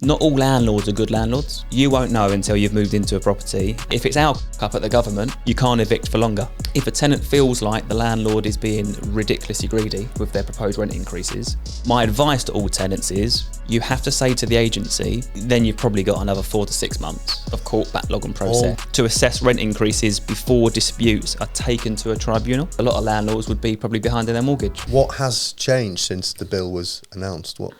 Not all landlords are good landlords. You won't know until you've moved into a property. If it's our up at the government, you can't evict for longer. If a tenant feels like the landlord is being ridiculously greedy with their proposed rent increases, my advice to all tenants is you have to say to the agency, then you've probably got another 4 to 6 months of court backlog and process to assess rent increases before disputes are taken to a tribunal. A lot of landlords would be probably behind in their mortgage. What has changed since the bill was announced? What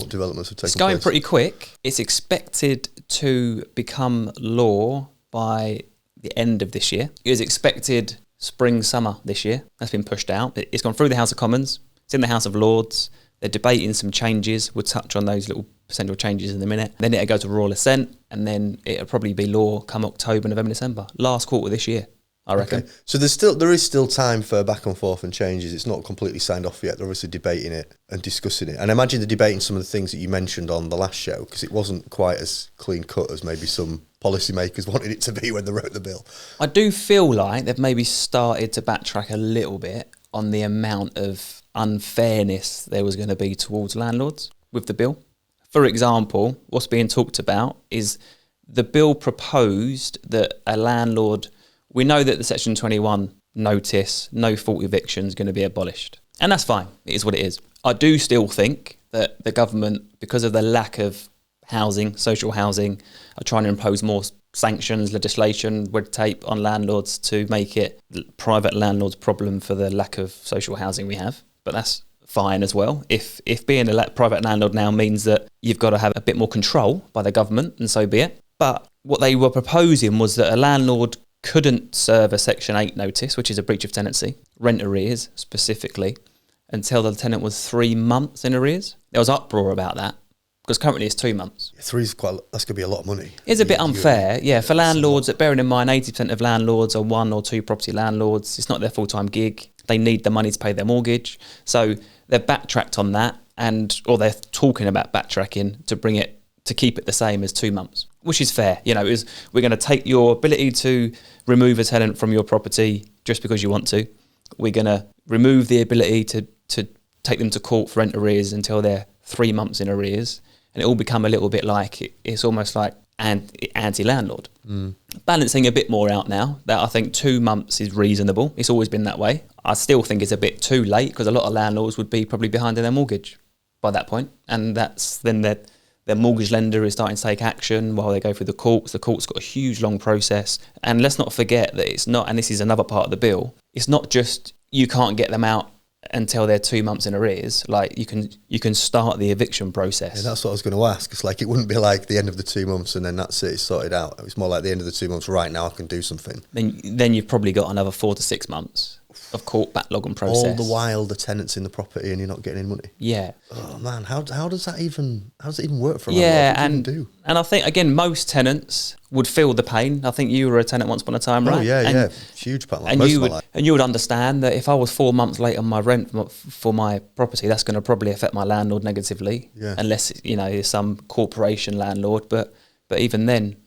developments have taken place? It's going pretty quick. It's expected to become law by the end of this year. It was expected spring, summer this year. That's been pushed out. It's gone through the House of Commons. It's in the House of Lords. They're debating some changes. We'll touch on those little potential changes in a minute. Then it'll go to royal assent, and then it'll probably be law come October, November, December. Last quarter this year, I reckon. Okay. So there is still time for back and forth and changes. It's not completely signed off yet. They're obviously debating it and discussing it. And I imagine they're debating some of the things that you mentioned on the last show, because it wasn't quite as clean cut as maybe some policymakers wanted it to be when they wrote the bill. I do feel like they've maybe started to backtrack a little bit on the amount of unfairness there was going to be towards landlords with the bill. For example, what's being talked about is the bill proposed that a landlord... We know that the Section 21 notice, no fault eviction is going to be abolished. And that's fine. It is what it is. I do still think that the government, because of the lack of housing, social housing, are trying to impose more sanctions, legislation, red tape on landlords to make it private landlords' problem for the lack of social housing we have. But that's fine as well. If being a private landlord now means that you've got to have a bit more control by the government, and so be it. But what they were proposing was that a landlord couldn't serve a Section 8 notice, which is a breach of tenancy, rent arrears specifically, until the tenant was 3 months in arrears. There was uproar about that, because currently it's 2 months. Yeah, that's going to be a lot of money. It's a bit unfair, for landlords, bearing in mind 80% of landlords are 1 or 2 property landlords. It's not their full-time gig. They need the money to pay their mortgage. So they've backtracked on that, or they're talking about backtracking to keep it the same as 2 months, which is fair. We're going to take your ability to remove a tenant from your property just because you want to. We're going to remove the ability to take them to court for rent arrears until they're 3 months in arrears. And it all become a little bit like, it's almost like anti-landlord. Balancing a bit more out now, that I think 2 months is reasonable. It's always been that way. I still think it's a bit too late, because a lot of landlords would be probably behind in their mortgage by that point. And that's then their mortgage lender is starting to take action while they go through the courts. The court's got a huge, long process. And let's not forget that it's not, and this is another part of the bill, it's not just you can't get them out until they're 2 months in arrears. Like, you can start the eviction process. Yeah, that's what I was going to ask. It's like, it wouldn't be like the end of the 2 months and then that's it, it's sorted out. It's more like the end of the 2 months, right now I can do something. Then you've probably got another 4 to 6 months of court backlog and process. All the while the tenant's in the property and you're not getting any money. Yeah. Oh man, how does that even work for a landlord? And I think, again, most tenants would feel the pain. I think you were a tenant once upon a time, right? Oh yeah, huge part. Like most of my life. And you would understand that if I was 4 months late on my rent for my property, that's going to probably affect my landlord negatively. Yeah. Unless it's some corporation landlord, but even then,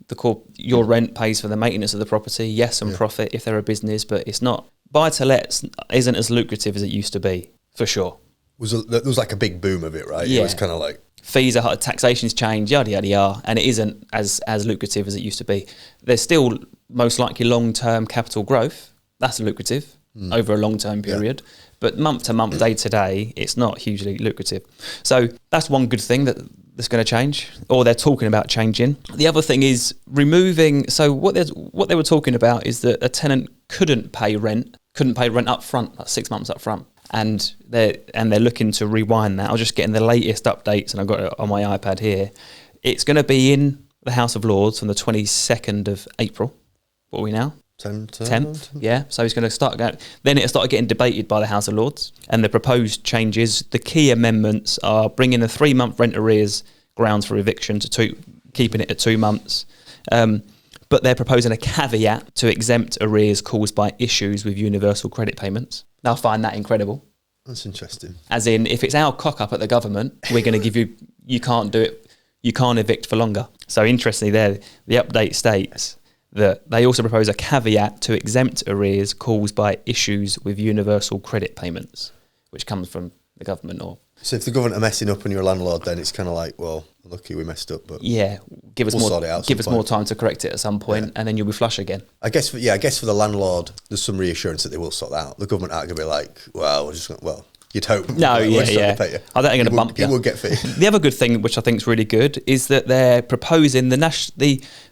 your rent pays for the maintenance of the property. Yes, some profit if they're a business, but it's not. Buy-to-lets isn't as lucrative as it used to be, for sure. There was like a big boom of it, right? Yeah. It was kind of like... Fees are high, taxation's changed, yada, yada, yada, and it isn't as lucrative as it used to be. There's still most likely long-term capital growth. That's lucrative over a long-term period. Yeah. But month-to-month, day-to-day, it's not hugely lucrative. So that's one good thing that's going to change, or they're talking about changing. The other thing is removing... So what they were talking about is that a tenant couldn't pay rent up front, like 6 months up front. And they're looking to rewind that. I was just getting the latest updates, and I've got it on my iPad here. It's going to be in the House of Lords from the 22nd of April. What are we now? 10th. Yeah. So it's going to start going. Then it'll start getting debated by the House of Lords. And the proposed changes, the key amendments are bringing the 3 month rent arrears grounds for eviction to keeping it at 2 months. But they're proposing a caveat to exempt arrears caused by issues with universal credit payments. Now, I find that incredible. That's interesting. As in, if it's our cock up at the government, we're going to give you can't do it, you can't evict for longer. So interestingly there, the update states that they also propose a caveat to exempt arrears caused by issues with universal credit payments, which comes from the government or So if the government are messing up and you're a landlord, then it's kind of like, well, lucky we messed up, but Yeah, give us we'll more. sort it out at Give us some more point. time to correct it at some point, and then you'll be flush again. I guess for the landlord, there's some reassurance that they will sort that out. The government aren't going to be like, well, we're just gonna, well, you'd hope. No, We're just not yeah. gonna pay you. I don't think they're going to It bump you. It will get fee. The other good thing, which I think is really good, is that they're proposing the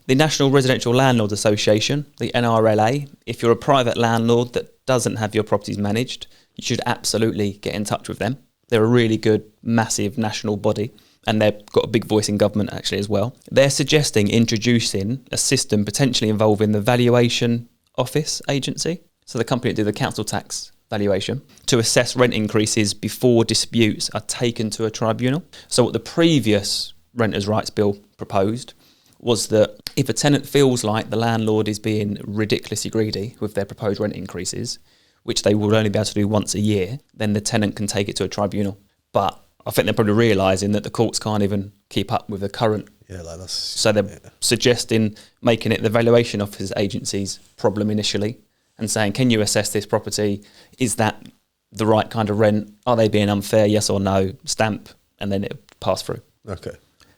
National Residential Landlords Association, the NRLA. If you're a private landlord that doesn't have your properties managed, you should absolutely get in touch with them. They're a really good, massive national body, and they've got a big voice in government actually as well. They're suggesting introducing a system potentially involving the Valuation Office Agency, so the company that do the council tax valuation, to assess rent increases before disputes are taken to a tribunal. So what the previous Renters' Rights Bill proposed was that if a tenant feels like the landlord is being ridiculously greedy with their proposed rent increases, which they will only be able to do once a year, then the tenant can take it to a tribunal. But I think they're probably realising that the courts can't even keep up with the current. Yeah, like that's. So they're suggesting making it the Valuation Office Agency's problem initially, and saying, can you assess this property? Is that the right kind of rent? Are they being unfair? Yes or no? Stamp, and then it pass through. Okay.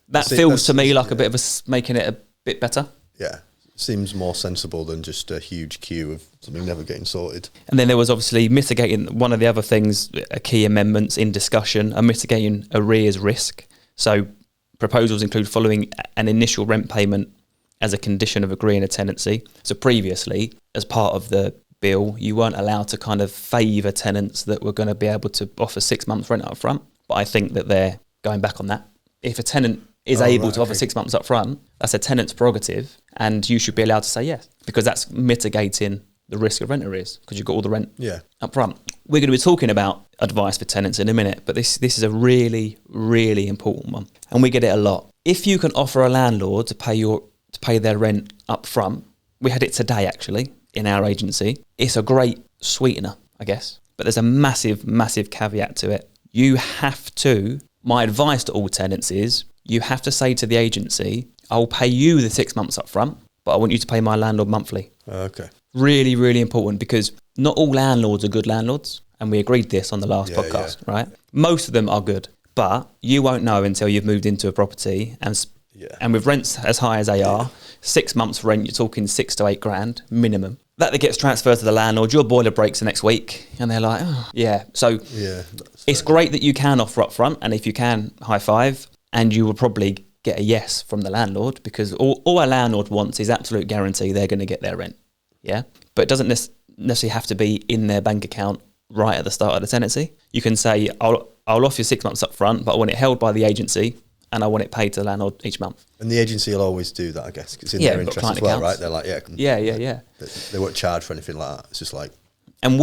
That feels to me like a bit of making it a bit better. Yeah. Seems more sensible than just a huge queue of something never getting sorted. And then there was obviously mitigating, one of the other things, key amendments in discussion are mitigating arrears risk. So proposals include following an initial rent payment as a condition of agreeing a tenancy. So previously, as part of the bill, you weren't allowed to kind of favour tenants that were going to be able to offer 6 months rent up front. But I think that they're going back on that. If a tenant is able to offer 6 months up front, that's a tenant's prerogative, and you should be allowed to say yes, because that's mitigating the risk of rent arrears, because you've got all the rent up front. We're going to be talking about advice for tenants in a minute, but this is a really, really important one, and we get it a lot. If you can offer a landlord to pay their rent up front, we had it today actually in our agency, it's a great sweetener, I guess, but there's a massive, massive caveat to it. You have to, my advice to all tenants is, you have to say to the agency, I'll pay you the 6 months up front, but I want you to pay my landlord monthly. Okay. Really, really important, because not all landlords are good landlords. And we agreed this on the last podcast, right? Most of them are good, but you won't know until you've moved into a property. And with rents as high as they are, 6 months rent, you're talking 6 to 8 grand minimum. That gets transferred to the landlord. Your boiler breaks the next week, and they're like, oh, yeah. So it's great that you can offer up front, and if you can, high five. And you will probably get a yes from the landlord, because all a landlord wants is absolute guarantee they're going to get their rent. Yeah. But it doesn't necessarily have to be in their bank account right at the start of the tenancy. You can say, I'll offer you 6 months up front, but I want it held by the agency and I want it paid to the landlord each month. And the agency will always do that, I guess, because it's in their interest as well, right? They're like, yeah. They won't charge for anything like that. It's just like. And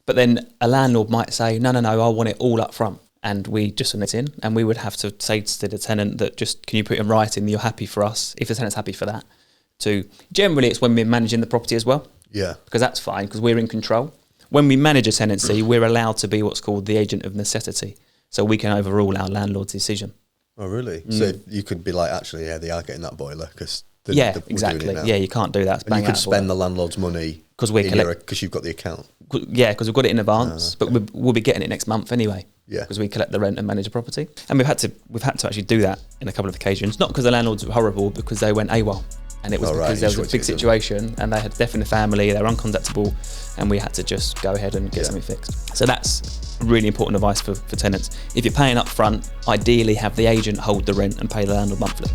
but then a landlord might say, no, I want it all up front. And we just submit in, and we would have to say to the tenant that can you put in writing that you're happy for us, if the tenant's happy for that. Generally it's when we're managing the property as well. Yeah. Because that's fine, because we're in control. When we manage a tenancy, we're allowed to be what's called the agent of necessity. So we can overrule our landlord's decision. Oh, really? So you could be like, actually, they are getting that boiler, because exactly. Yeah, you can't do that. And you could spend the landlord's money because you've got the account. Yeah, because we've got it in advance, but we'll be getting it next month anyway. Yeah, because we collect the rent and manage a property, and we've had to actually do that in a couple of occasions. Not because the landlords were horrible, because they went AWOL, and it was because there was a big situation, and they had death in the family, they were uncontactable, and we had to just go ahead and get something fixed. So that's really important advice for tenants. If you're paying up front, ideally have the agent hold the rent and pay the landlord monthly.